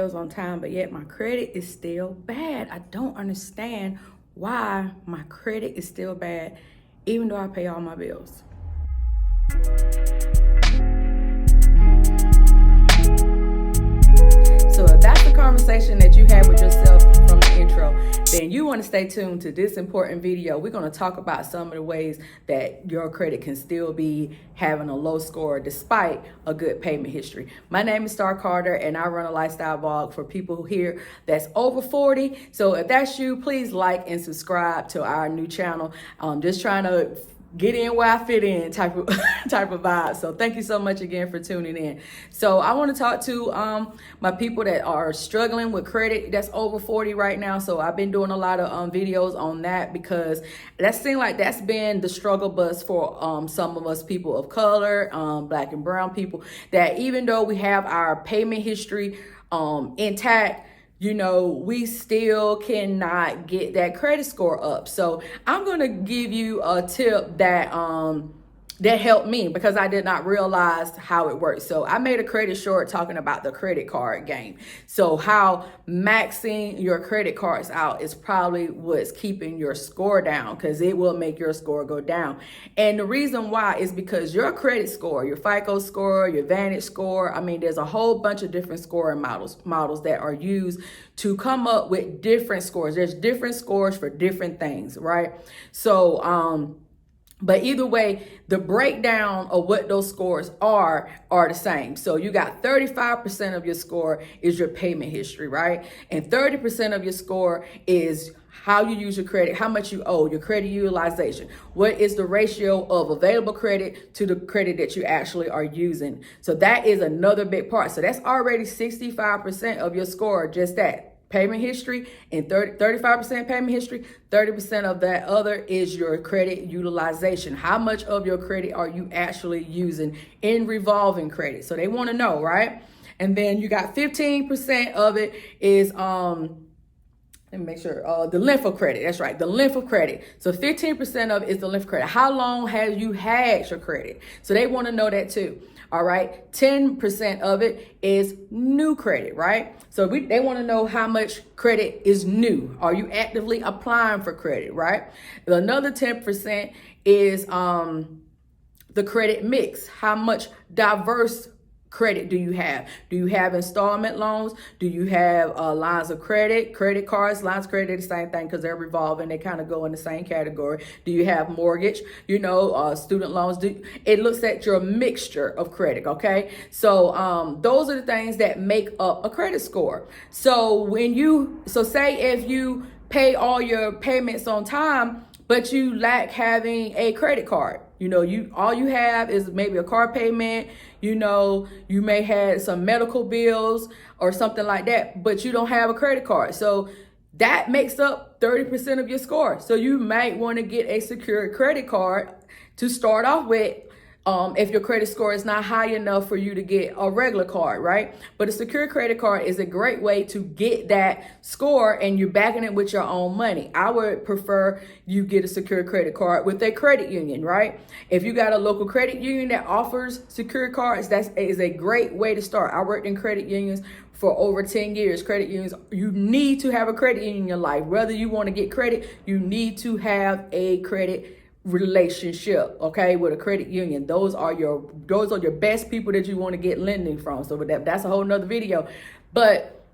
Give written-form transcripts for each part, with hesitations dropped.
On time, but yet my credit is still bad. I don't understand why my credit is still bad, even though I pay all my bills. So if that's the conversation that you had with yourself from the intro, then you want to stay tuned to this important video. We're going to talk about some of the ways that your credit can still be having a low score despite a good payment history. My name is Star Carter, and I run a lifestyle blog for people here that's over 40. So if that's you, please like and subscribe to our new channel. I'm just trying to get in where I fit in type of vibe. So thank you so much again for tuning in. So I want to talk to my people that are struggling with credit that's over 40 right now. So I've been doing a lot of videos on that because that seems like that's been the struggle bus for some of us people of color, Black and brown people, that even though we have our payment history intact, you know, we still cannot get that credit score up. So I'm going to give you a tip that that helped me because I did not realize how it works. So I made a credit short talking about the credit card game. So how maxing your credit cards out is probably what's keeping your score down, because it will make your score go down. And the reason why is because your credit score, your FICO score, your Vantage score, I mean, there's a whole bunch of different scoring models that are used to come up with different scores. There's different scores for different things, right? So, but either way, the breakdown of what those scores are the same. So you got 35% of your score is your payment history, right? And 30% of your score is how you use your credit, how much you owe, your credit utilization. What is the ratio of available credit to the credit that you actually are using? So that is another big part. So that's already 65% of your score, just that. Payment history and 35% payment history, 30% of that other is your credit utilization. How much of your credit are you actually using in revolving credit? So they want to know, right? And then you got 15% of it is let me make sure, the length of credit. That's right, the length of credit. So 15% of it is the length of credit. How long have you had your credit? So they want to know that too. All right, 10% of it is new credit, right? So they want to know how much credit is new. Are you actively applying for credit, right? Another 10% is the credit mix. How much diverse credit do you have? Do you have installment loans? Do you have lines of credit, credit cards? Lines of credit, the same thing because they're revolving. They kind of go in the same category. Do you have mortgage? You know, student loans? It looks at your mixture of credit, okay? So those are the things that make up a credit score. So say if you pay all your payments on time, but you lack having a credit card. You know, all you have is maybe a car payment, you know, you may have some medical bills or something like that, but you don't have a credit card. So that makes up 30% of your score. So you might want to get a secured credit card to start off with. If your credit score is not high enough for you to get a regular card, right? But a secure credit card is a great way to get that score and you're backing it with your own money. I would prefer you get a secure credit card with a credit union, right? If you got a local credit union that offers secure cards, that is a great way to start. I worked in credit unions for over 10 years. Credit unions, you need to have a credit union in your life. Whether you want to get credit, you need to have a credit relationship, okay, with a credit union. Those are your best people that you want to get lending from. So that's a whole nother video. But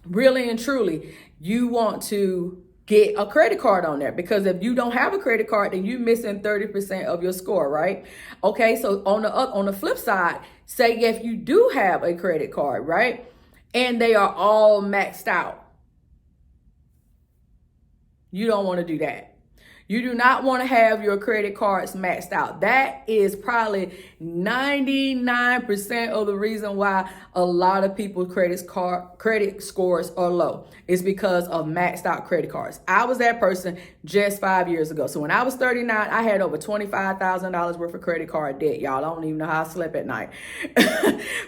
really and truly, you want to get a credit card on there, because if you don't have a credit card, then you're missing 30% of your score, right? Okay, so on the flip side, say if you do have a credit card, right, and they are all maxed out, you don't want to do that. You do not want to have your credit cards maxed out. That is probably 99% of the reason why a lot of people's credit scores are low. It's because of maxed out credit cards. I was that person just 5 years ago. So when I was 39, I had over $25,000 worth of credit card debt. Y'all, I don't even know how I slept at night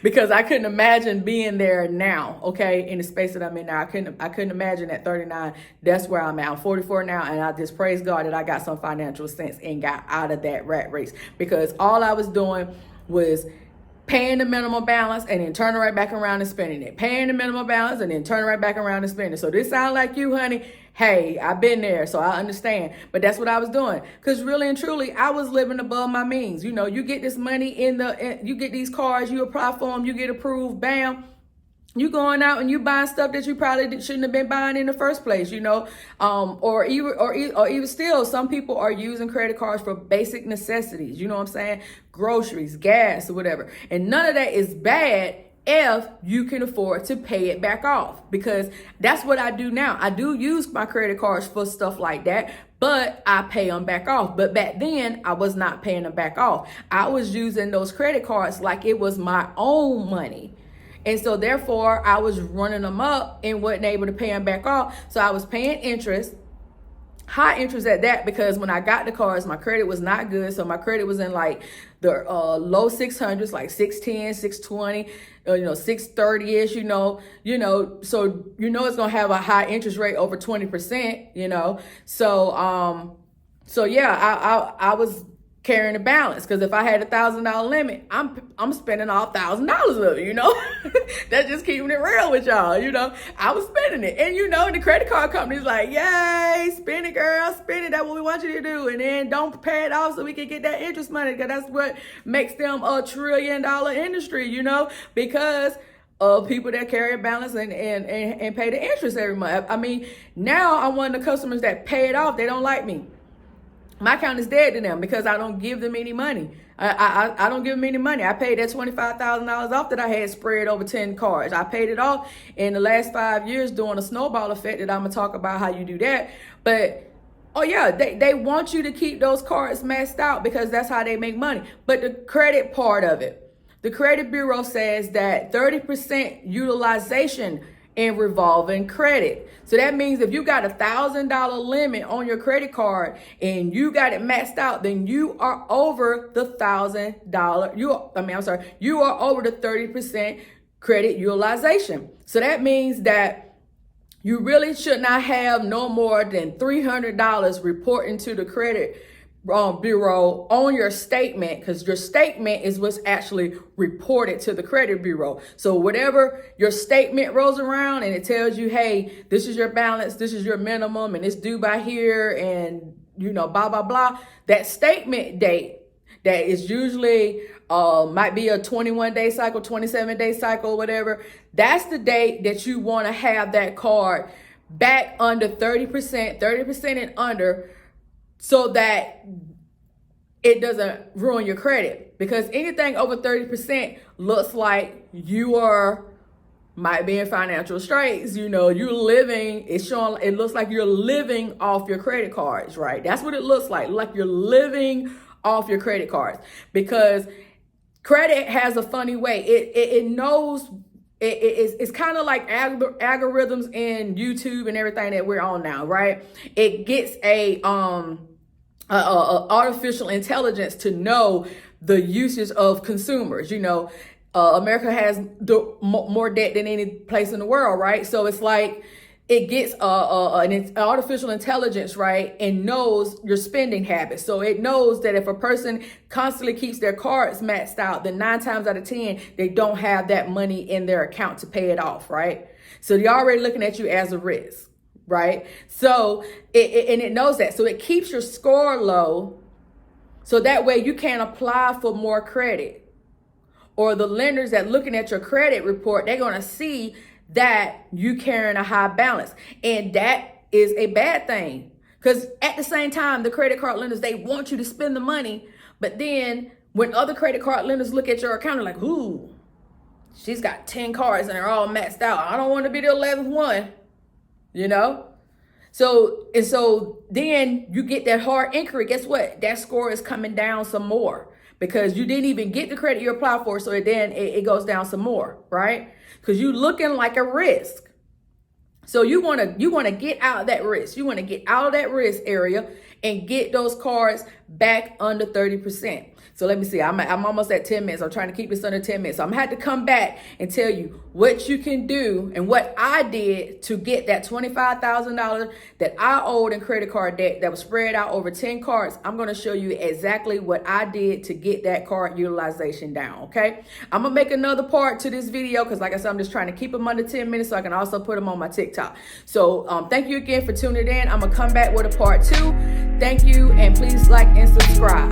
because I couldn't imagine being there now. Okay, in the space that I'm in now, I couldn't imagine at 39. That's where I'm at. I'm 44 now, and I just praise God that I got some financial sense and got out of that rat race, because all I was doing was paying the minimum balance and then turning right back around and spending it. Paying the minimum balance and then turning right back around and spending it. So this sound like you, honey. Hey, I've been there, so I understand. But that's what I was doing. Because really and truly, I was living above my means. You know, you get this money you get these cards, you apply for them, you get approved, bam. You going out and you buying stuff that you probably shouldn't have been buying in the first place, you know, or even still, some people are using credit cards for basic necessities. You know what I'm saying? Groceries, gas, or whatever. And none of that is bad if you can afford to pay it back off, because that's what I do now. I do use my credit cards for stuff like that, but I pay them back off. But back then, I was not paying them back off. I was using those credit cards like it was my own money. And so therefore, I was running them up and wasn't able to pay them back off. So I was paying interest, high interest at that, because when I got the cards, my credit was not good. So my credit was in like the low 600s, like 610, 620, 630-ish, so it's going to have a high interest rate over 20%, So yeah, I was carrying the balance, because if I had $1,000 limit, I'm spending all $1,000 of it, That's just keeping it real with y'all, I was spending it, and the credit card company's like, yay, spend it, girl, spend it. That's what we want you to do, and then don't pay it off so we can get that interest money, because that's what makes them a $1 trillion industry, because of people that carry a balance and pay the interest every month. I mean, now I'm one of the customers that pay it off. They don't like me. My account is dead to them because I don't give them any money. I don't give them any money. I paid that $25,000 off that I had spread over 10 cards. I paid it off in the last 5 years doing a snowball effect that I'm going to talk about how you do that. But, oh yeah, they want you to keep those cards maxed out because that's how they make money. But the credit part of it, the credit bureau says that 30% utilization in revolving credit. So that means if you got $1,000 limit on your credit card and you got it maxed out, then you are over the $1,000. You are over the 30% credit utilization. So that means that you really should not have no more than $300 reporting to the credit bureau on your statement, because your statement is what's actually reported to the credit bureau. So whatever your statement rolls around and it tells you, hey, this is your balance, this is your minimum, and it's due by here, and blah blah blah, that statement date that is usually might be a 21-day cycle, 27-day cycle, whatever, that's the date that you want to have that card back under 30% and under, so that it doesn't ruin your credit. Because anything over 30% looks like might be in financial straits. You're living, it looks like you're living off your credit cards, right? That's what it looks like you're living off your credit cards. Because credit has a funny way. It knows, it's kind of like algorithms in YouTube and everything that we're on now, right? It gets a artificial intelligence to know the usage of consumers. America has more debt than any place in the world, right? So it's like it gets an artificial intelligence, right, and knows your spending habits. So it knows that if a person constantly keeps their cards maxed out, then 9 times out of 10, they don't have that money in their account to pay it off, right? So they're already looking at you as a risk, right? So it knows that. So it keeps your score low, so that way you can't apply for more credit. Or the lenders that looking at your credit report, they're going to see that you carrying a high balance. And that is a bad thing. Because at the same time, the credit card lenders, they want you to spend the money. But then when other credit card lenders look at your account, they're like, ooh, she's got 10 cards and they're all maxed out. I don't want to be the 11th one, So then you get that hard inquiry. Guess what? That score is coming down some more, because you didn't even get the credit you applied for. So then it goes down some more, right? Because you're looking like a risk. So you want to get out of that risk. You want to get out of that risk area and get those cards back under 30%. So let me see. I'm almost at 10 minutes. I'm trying to keep this under 10 minutes. So I'm going to have to come back and tell you what you can do and what I did to get that $25,000 that I owed in credit card debt that was spread out over 10 cards. I'm going to show you exactly what I did to get that card utilization down, okay? I'm going to make another part to this video because, like I said, I'm just trying to keep them under 10 minutes so I can also put them on my TikTok. So thank you again for tuning in. I'm going to come back with a part 2. Thank you, and please like and subscribe.